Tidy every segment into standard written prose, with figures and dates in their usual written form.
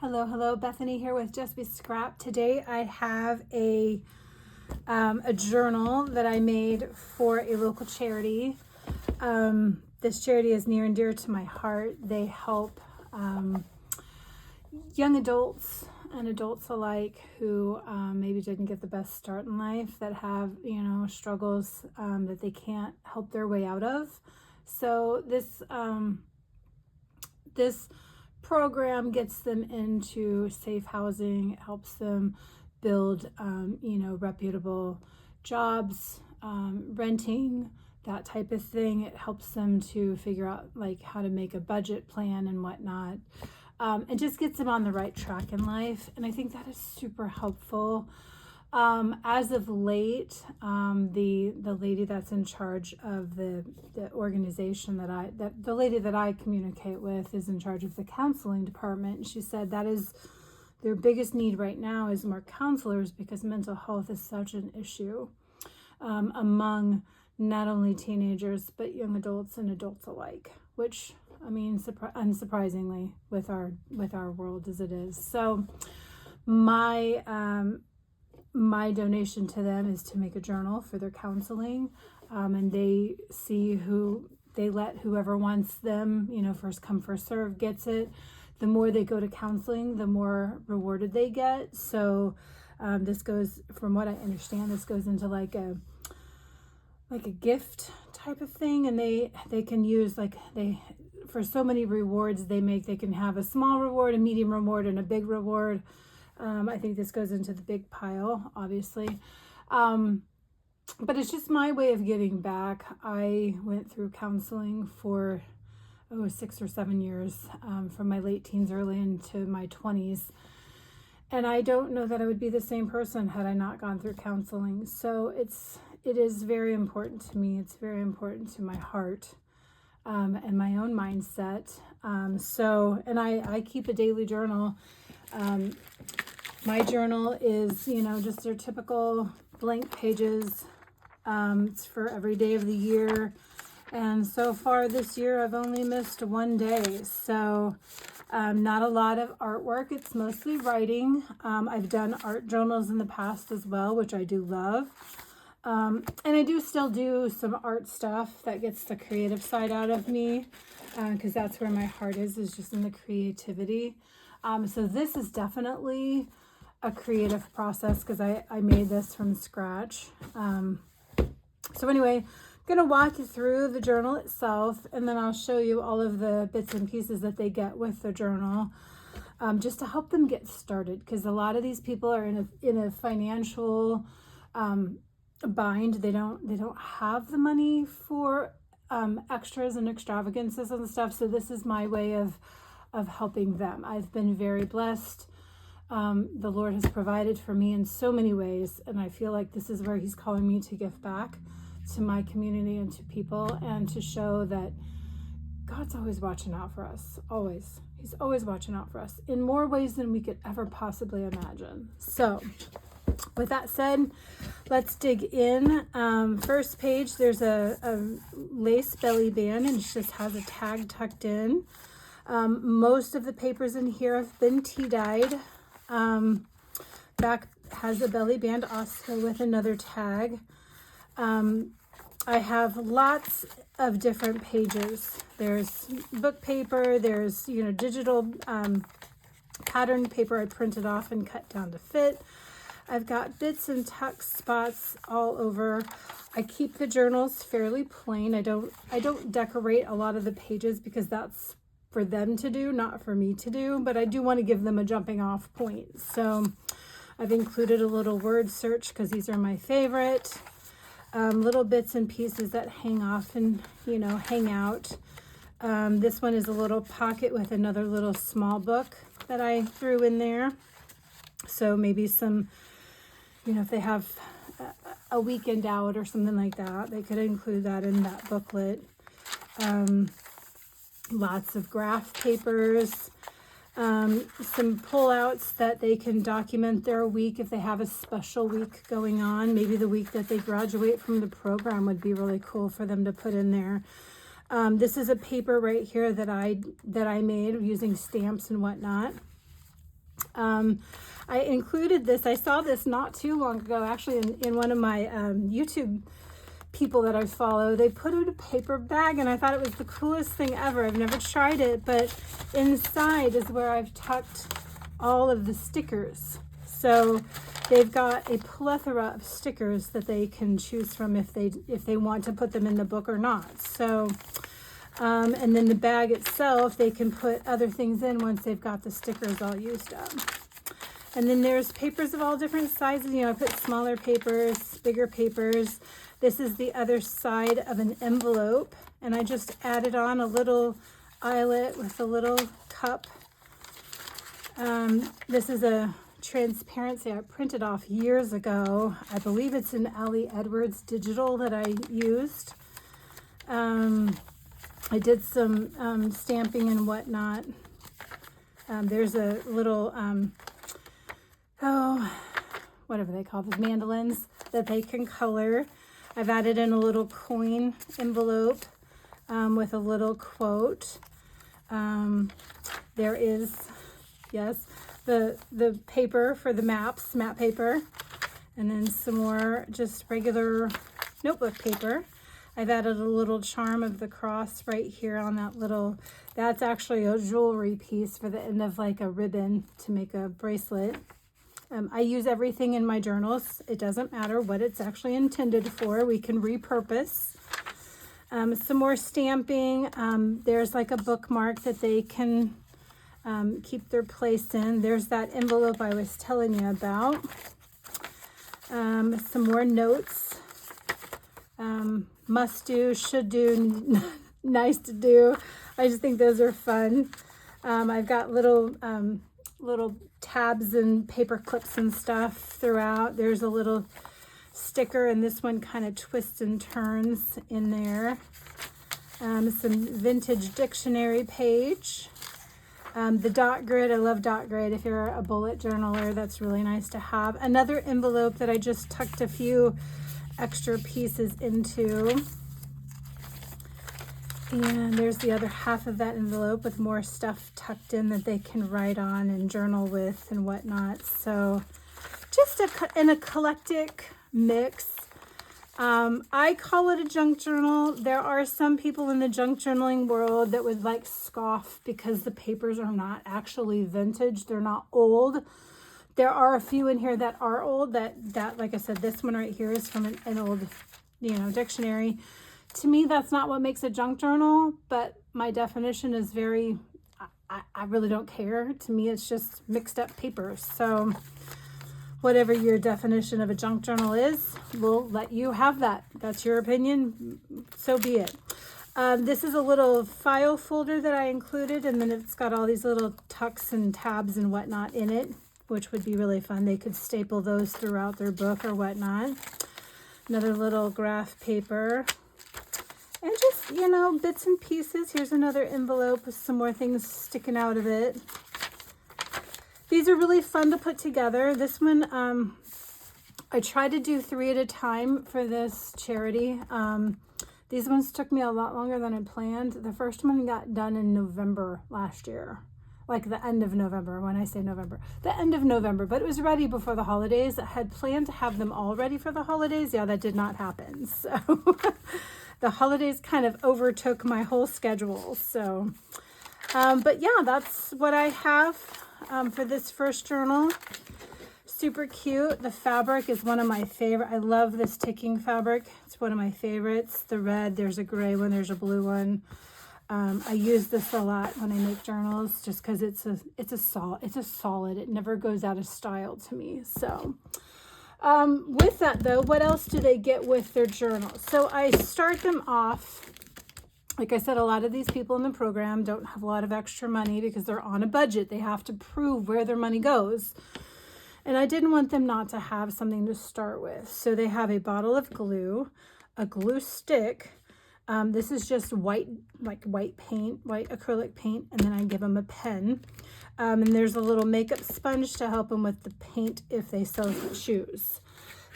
Hello, Bethany here with Just Be Scrap. Today I have a journal that I made for a local charity. This charity is near and dear to my heart. They help young adults and adults alike who maybe didn't get the best start in life, that have, struggles that they can't help their way out of. So this program gets them into safe housing. It helps them build, reputable jobs, renting, that type of thing. It helps them to figure out how to make a budget plan and whatnot. It just gets them on the right track in life. And I think that is super helpful. As of late, the lady that's in charge of the organization the lady that I communicate with is in charge of the counseling department. And she said that is their biggest need right now is more counselors, because mental health is such an issue among not only teenagers but young adults and adults alike, which unsurprisingly with our world as it is. So my donation to them is to make a journal for their counseling, and they see whoever wants them, first come, first serve, gets it. The more they go to counseling, the more rewarded they get. So this goes, from what I understand, this goes into like a gift type of thing, and they can use for so many rewards they make, they can have a small reward, a medium reward, and a big reward. I think this goes into the big pile, obviously. But it's just my way of giving back. I went through counseling for 6 or 7 years, from my late teens early into my 20s. And I don't know that I would be the same person had I not gone through counseling. So it is very important to me. It's very important to my heart, and my own mindset. And I keep a daily journal. My journal is, just your typical blank pages. It's for every day of the year. And so far this year, I've only missed one day. So not a lot of artwork. It's mostly writing. I've done art journals in the past as well, which I do love. And I do still do some art stuff that gets the creative side out of me, because that's where my heart is just in the creativity. So this is definitely a creative process, because I made this from scratch. So anyway, I'm going to walk you through the journal itself, and then I'll show you all of the bits and pieces that they get with the journal, just to help them get started, because a lot of these people are in a financial bind. They don't have the money for extras and extravagances and stuff. So this is my way of helping them. I've been very blessed. The Lord has provided for me in so many ways, and I feel like this is where He's calling me to give back to my community and to people, and to show that God's always watching out for us. Always. He's always watching out for us in more ways than we could ever possibly imagine. So with that said, let's dig in. First page, there's a lace belly band, and it just has a tag tucked in. Most of the papers in here have been tea-dyed. Back has a belly band also with another tag. I have lots of different pages. There's book paper, there's digital pattern paper I printed off and cut down to fit. I've got bits and tuck spots all over. I keep the journals fairly plain. I don't decorate a lot of the pages, because that's for them to do, not for me to do, but I do want to give them a jumping off point. So I've included a little word search, because these are my favorite. Little bits and pieces that hang off and hang out. This one is a little pocket with another little small book that I threw in there. So maybe some, if they have a weekend out or something like that, they could include that in that booklet. Lots of graph papers, some pullouts that they can document their week if they have a special week going on. Maybe the week that they graduate from the program would be really cool for them to put in there. This is a paper right here that I made using stamps and whatnot. I included this. I saw this not too long ago, actually, in one of my YouTube people that I follow. They put it in a paper bag, and I thought it was the coolest thing ever. I've never tried it, but inside is where I've tucked all of the stickers. So they've got a plethora of stickers that they can choose from if they want to put them in the book or not. So, and then the bag itself, they can put other things in once they've got the stickers all used up. And then there's papers of all different sizes. You know, I put smaller papers, bigger papers. This is the other side of an envelope. And I just added on a little eyelet with a little cup. This is a transparency I printed off years ago. I believe it's an Allie Edwards digital that I used. I did some stamping and whatnot. There's a little, whatever they call those, mandolins that they can color. I've added in a little coin envelope with a little quote. There is, yes, the paper for the map paper, and then some more just regular notebook paper. I've added a little charm of the cross right here on that little, that's actually a jewelry piece for the end of like a ribbon to make a bracelet. I use everything in my journals. It doesn't matter what it's actually intended for. We can repurpose. Some more stamping. There's like a bookmark that they can keep their place in. There's that envelope I was telling you about. Some more notes. Must do, should do, nice to do. I just think those are fun. I've got little tabs and paper clips and stuff throughout. There's a little sticker, and this one kind of twists and turns in there. Some vintage dictionary page. The dot grid, I love dot grid. If you're a bullet journaler, that's really nice to have. Another envelope that I just tucked a few extra pieces into. And there's the other half of that envelope with more stuff tucked in that they can write on and journal with and whatnot. So just an eclectic mix. I call it a junk journal. There are some people in the junk journaling world that would like scoff because the papers are not actually vintage. They're not old. There are a few in here that are old, that like I said, this one right here is from an old, dictionary. To me, that's not what makes a junk journal, but my definition is very, I really don't care. To me, it's just mixed up papers. So whatever your definition of a junk journal is, we'll let you have that. That's your opinion, so be it. This is a little file folder that I included, and then it's got all these little tucks and tabs and whatnot in it, which would be really fun. They could staple those throughout their book or whatnot. Another little graph paper. And just, bits and pieces. Here's another envelope with some more things sticking out of it. These are really fun to put together. This one, I tried to do 3 at a time for this charity. These ones took me a lot longer than I planned. The first one got done in November last year. Like the end of November, when I say November. The end of November, but it was ready before the holidays. I had planned to have them all ready for the holidays. Yeah, that did not happen. So the holidays kind of overtook my whole schedule. So, but yeah, that's what I have for this first journal. Super cute. The fabric is one of my favorite. I love this ticking fabric. It's one of my favorites. The red, there's a gray one, there's a blue one. I use this a lot when I make journals just because it's a solid. It never goes out of style to me. So with that though, what else do they get with their journals? So I start them off, like I said, a lot of these people in the program don't have a lot of extra money because they're on a budget. They have to prove where their money goes. And I didn't want them not to have something to start with. So they have a bottle of glue, a glue stick. This is just white paint, white acrylic paint, and then I give them a pen. And there's a little makeup sponge to help them with the paint if they so choose.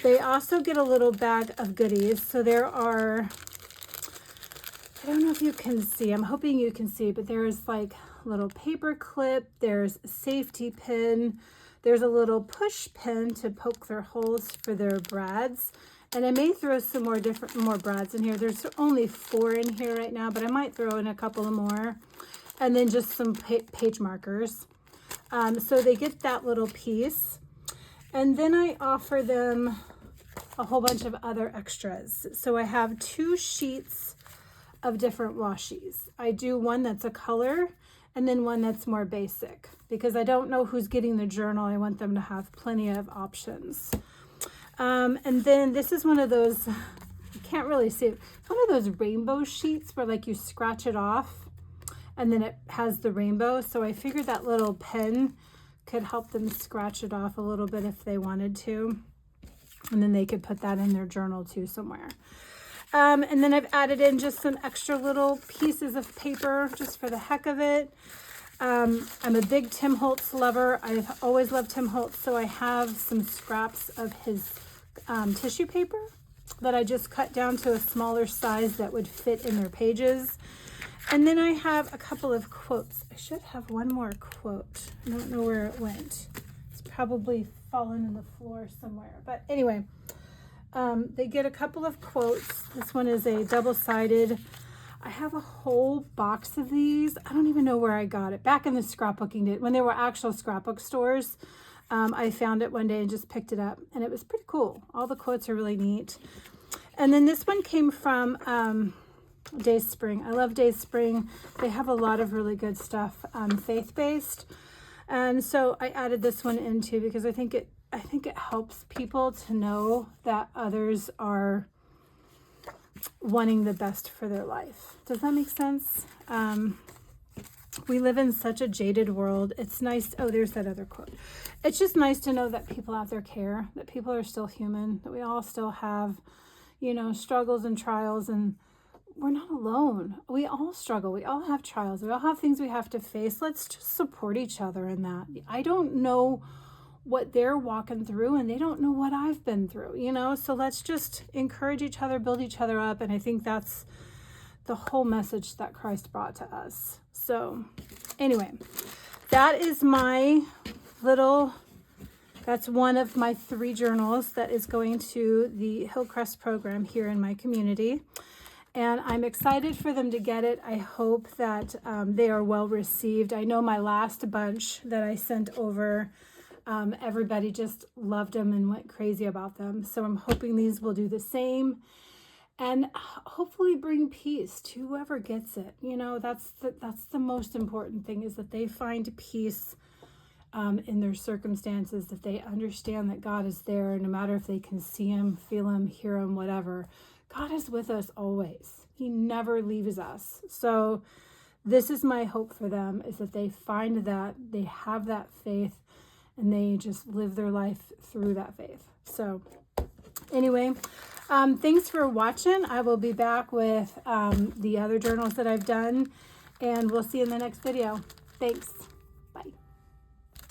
They also get a little bag of goodies. So there are, I don't know if you can see, I'm hoping you can see, but there's like little paper clip. There's a safety pin. There's a little push pin to poke their holes for their brads. And I may throw some more brads in here. There's only 4 in here right now, but I might throw in a couple of more. And then just some page markers. So they get that little piece. And then I offer them a whole bunch of other extras. So I have 2 sheets of different washies. I do one that's a color and then one that's more basic, because I don't know who's getting the journal. I want them to have plenty of options. And then this is one of those, you can't really see it, one of those rainbow sheets where like you scratch it off and then it has the rainbow. So I figured that little pen could help them scratch it off a little bit if they wanted to. And then they could put that in their journal too somewhere. And then I've added in just some extra little pieces of paper just for the heck of it. I'm a big Tim Holtz lover. I've always loved Tim Holtz, so I have some scraps of his tissue paper that I just cut down to a smaller size that would fit in their pages. And then I have a couple of quotes. I should have one more quote. I don't know where it went. It's probably fallen in the floor somewhere. But anyway, they get a couple of quotes. This one is a double-sided. I have a whole box of these. I don't even know where I got it. Back in the scrapbooking days, when there were actual scrapbook stores, I found it one day and just picked it up. And it was pretty cool. All the quotes are really neat. And then this one came from Days Spring. I love Days Spring. They have a lot of really good stuff, faith-based. And so I added this one in too, because I think it helps people to know that others are wanting the best for their life. Does that make sense? We live in such a jaded world. It's nice. Oh, there's that other quote. It's just nice to know that people out there care, that people are still human, that we all still have, struggles and trials, and we're not alone. We all struggle. We all have trials. We all have things we have to face. Let's just support each other in that. I don't know what they're walking through, and they don't know what I've been through, so let's just encourage each other, build each other up. And I think that's the whole message that Christ brought to us. So anyway, that is that's one of my 3 journals that is going to the Hillcrest program here in my community. And I'm excited for them to get it. I hope that they are well received. I know my last bunch that I sent over, everybody just loved them and went crazy about them. So I'm hoping these will do the same and hopefully bring peace to whoever gets it. That's the most important thing, is that they find peace in their circumstances, that they understand that God is there, no matter if they can see him, feel him, hear him, whatever. God is with us always. He never leaves us. So this is my hope for them, is that they find that, they have that faith, and they just live their life through that faith. So anyway, thanks for watching. I will be back with the other journals that I've done, and we'll see you in the next video. Thanks.